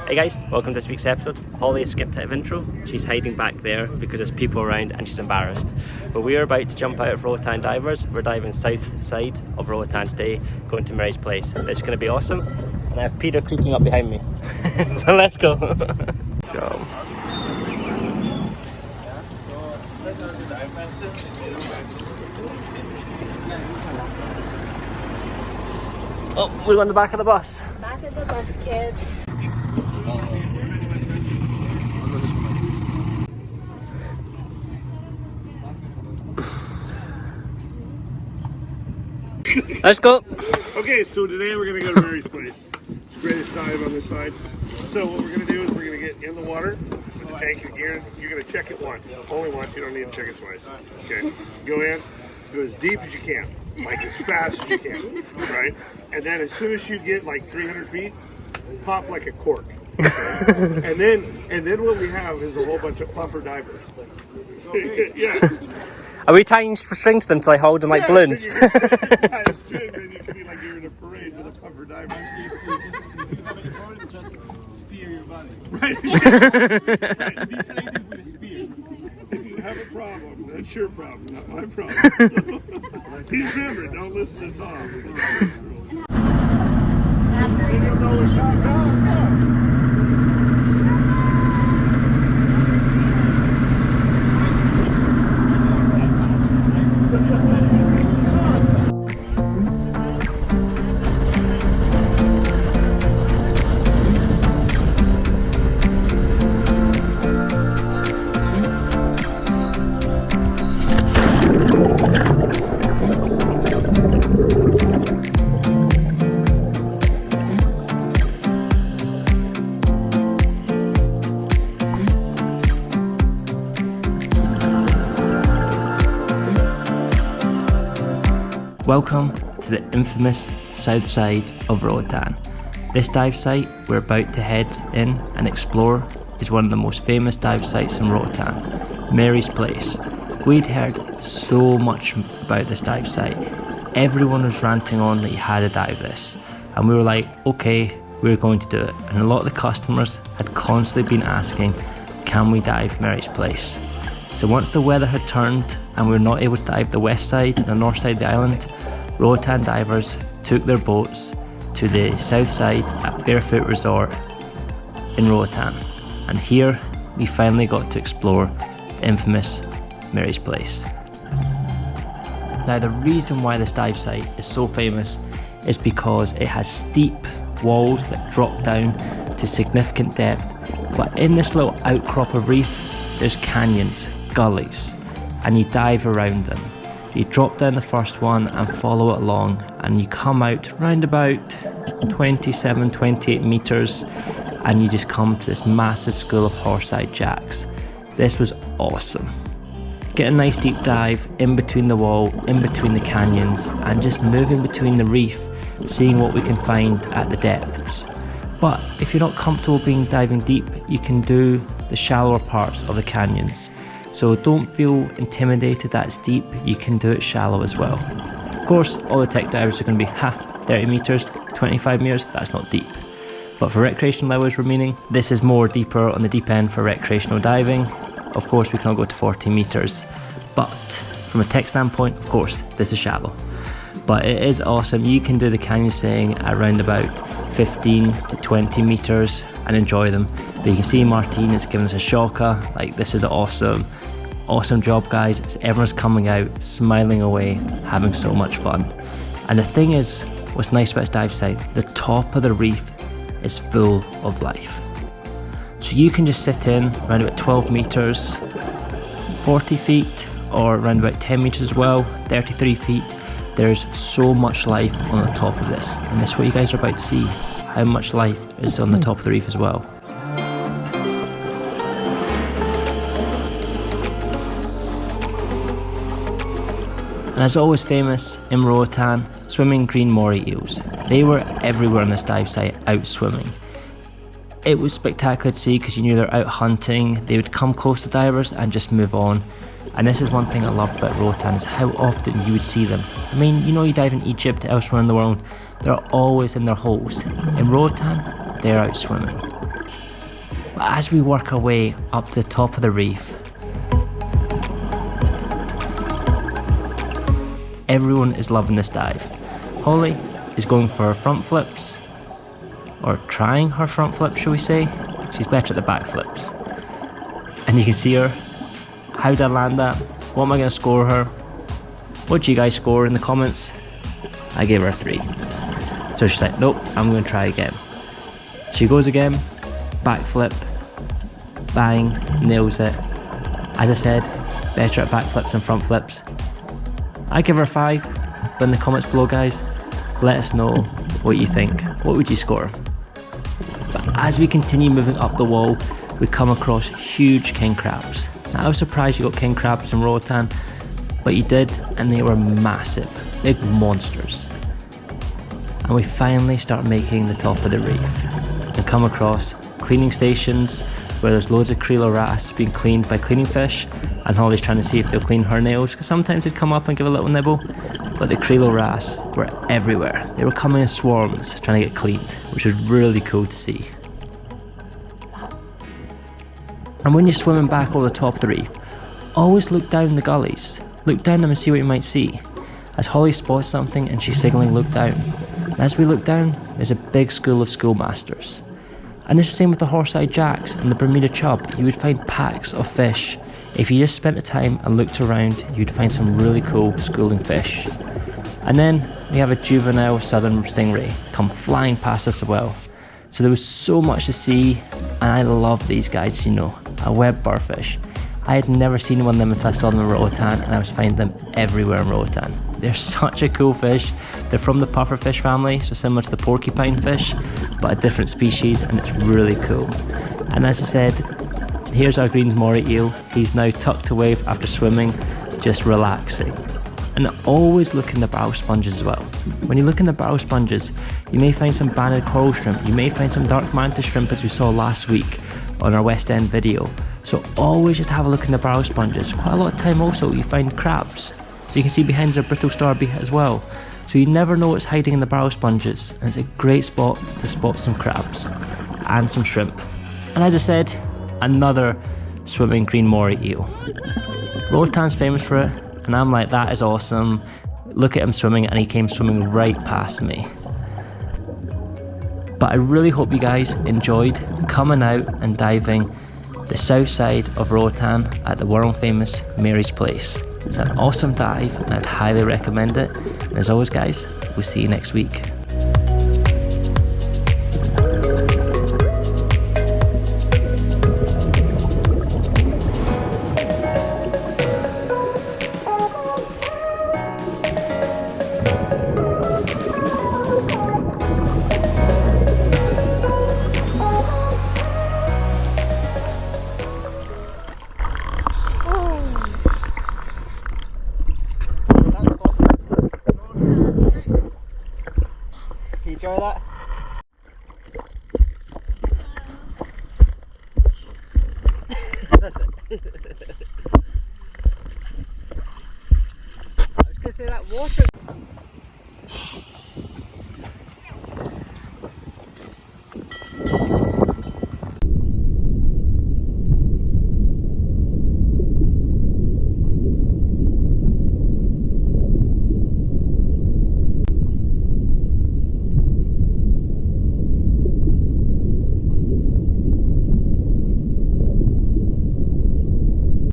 Hey guys, welcome to this week's episode. Holly has skipped out of intro. She's hiding back there because there's people around and she's embarrassed. But we are about to jump out of Roatan Divers. We're diving south side of Roatan today, going to Mary's place. It's going to be awesome. And I have Peter creeping up behind me. So let's go. Go. Oh, we're on the back of the bus. Back of the bus, kids. Let's go. Okay, so today we're going to go to Mary's place. It's the greatest dive on this side. So what we're going to do is we're going to get in the water with the tank of gear. You're going to check it once. Only once. You don't need to check it twice. Okay. Go in. Go as deep as you can. Like as fast as you can. Right? And then as soon as you get like 300 feet, pop like a cork. Okay? and then what we have is a whole bunch of puffer divers. Yeah. Are we tying strings to them till I hold them like balloons? So you tie a string, then you can be like you're in a parade with a puffer diver. If you have any problem, just spear your body. Right. To deflate it with a spear. If you have a problem, that's your problem, not my problem. Please remember, don't listen to Tom. Welcome to the infamous South Side of Roatan. This dive site we're about to head in and explore is one of the most famous dive sites in Roatan, Mary's Place. We'd heard so much about this dive site. Everyone was ranting on that you had to dive this, and we were like, okay, we're going to do it. And a lot of the customers had constantly been asking, can we dive Mary's Place? So once the weather had turned and we were not able to dive the west side and the north side of the island, Roatan Divers took their boats to the south side at Barefoot Resort in Roatan. And here we finally got to explore the infamous Mary's Place. Now the reason why this dive site is so famous is because it has steep walls that drop down to significant depth, but in this little outcrop of reef there's canyons, gullies, and you dive around them. You drop down the first one and follow it along, and you come out round about 27-28 meters, and you just come to this massive school of horse-eyed jacks. This was awesome. Get a nice deep dive in between the wall, in between the canyons, and just moving between the reef, seeing what we can find at the depths. But if you're not comfortable diving deep, you can do the shallower parts of the canyons. So don't feel intimidated that it's deep, you can do it shallow as well. Of course, all the tech divers are going to be, 30 meters, 25 meters, that's not deep. But for recreational levels remaining, this is more deeper on the deep end for recreational diving. Of course, we can all go to 40 meters. But from a tech standpoint, of course, this is shallow. But it is awesome. You can do the canyon staying at around about 15 to 20 meters and enjoy them. But you can see Martine is giving us a shocker. Like, this is awesome. Awesome job, guys. Everyone's coming out, smiling away, having so much fun. And the thing is, what's nice about this dive site, the top of the reef is full of life. So you can just sit in around about 12 meters, 40 feet, or around about 10 meters as well, 33 feet. There's so much life on the top of this. And that's what you guys are about to see, how much life is on the top of the reef as well. And as always famous in Roatan, swimming green moray eels. They were everywhere on this dive site, out swimming. It was spectacular to see because you knew they're out hunting, they would come close to divers and just move on. And this is one thing I love about Roatan, is how often you would see them. I mean, you know, you dive in Egypt, elsewhere in the world, they're always in their holes. In Roatan, they're out swimming. But as we work our way up to the top of the reef, everyone is loving this dive. Holly is going for her front flips, or trying her front flips, shall we say. She's better at the back flips. And you can see her. How did I land that? What am I going to score her? What do you guys score in the comments? I gave her a 3. So she's like, nope, I'm going to try again. She goes again, back flip, bang, nails it. As I said, better at back flips and front flips. I give her a 5, but in the comments below, guys, let us know what you think. What would you score? But as we continue moving up the wall, we come across huge king crabs. Now, I was surprised you got king crabs in Roatan, but you did, and they were massive, big monsters. And we finally start making the top of the reef and come across cleaning stations where there's loads of Creole Wrasse being cleaned by cleaning fish, and Holly's trying to see if they'll clean her nails, because sometimes they'd come up and give a little nibble, but the Creole Wrasse were everywhere. They were coming in swarms trying to get cleaned, which was really cool to see. And when you're swimming back over the top of the reef, always look down the gullies. Look down them and see what you might see. As Holly spots something and she's signalling look down. And as we look down, there's a big school of schoolmasters. And it's the same with the horse-eyed jacks and the Bermuda chub. You would find packs of fish. If you just spent the time and looked around, you'd find some really cool schooling fish. And then we have a juvenile southern stingray come flying past us as well. So there was so much to see, and I love these guys, you know, a web barfish. I had never seen one of them until I saw them in Roatan, and I was finding them everywhere in Roatan. They're such a cool fish. They're from the pufferfish family, so similar to the porcupine fish, but a different species, and it's really cool. And as I said, here's our green moray eel. He's now tucked away after swimming, just relaxing. And always look in the barrel sponges as well. When you look in the barrel sponges, you may find some banded coral shrimp, you may find some dark mantis shrimp as we saw last week on our West End video. So always just have a look in the barrel sponges. Quite a lot of time also you find crabs. So you can see behind there's a brittle starby as well. So you never know what's hiding in the barrel sponges, and it's a great spot to spot some crabs and some shrimp. And as I said, another swimming green moray eel. Roatan's famous for it, and I'm like, that is awesome. Look at him swimming, and he came swimming right past me. But I really hope you guys enjoyed coming out and diving the south side of Roatan at the world famous Mary's Place. It's an awesome dive, and I'd highly recommend it. And as always, guys, we'll see you next week. Can you enjoy that? That's it. I was going to say that water.